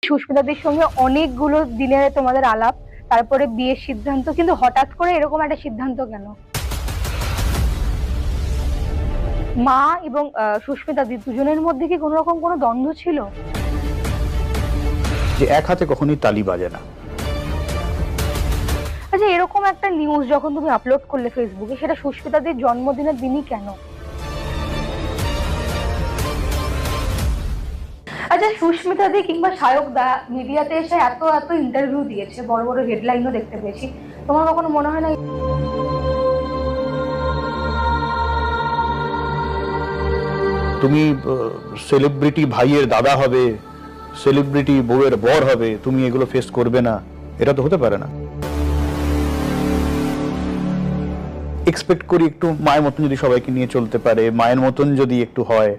সুস্মিতাদির সঙ্গে অনেকগুলো দিনের তোমাদের আলাপ, তারপরে বিয়ের সিদ্ধান্ত, কিন্তু হঠাৎ করে এরকম একটা সিদ্ধান্ত কেন? মা এবং সুস্মিতাদি দুজনের মধ্যে কি কোনো রকম কোনো দ্বন্দ্ব ছিল? যে এক হাতে কখনোই তালি বাজে না। আচ্ছা, এরকম একটা নিউজ যখন তুমি আপলোড করলে ফেসবুকে, সেটা সুস্মিতাদির জন্মদিনের দিনই কেন? আচ্ছা, সুস্মিতাদি কিংবা সায়ক দা মিডিয়াতে এসে এত এত ইন্টারভিউ দিয়েছে, বড় বড় হেডলাইনও দেখতে পেয়েছি, তোমার কখনো মনে হয় না তুমি সেলিব্রিটি ভাইয়ের দাদা হবে, সেলিব্রিটি বউয়ের বর হবে, তুমি এগুলো ফেস করবে না? এটা তো হতে পারে না। এক্সপেক্ট করি একটু মায়ের মতন যদি সবাইকে নিয়ে চলতে পারে, মায়ের মতন যদি একটু হয়,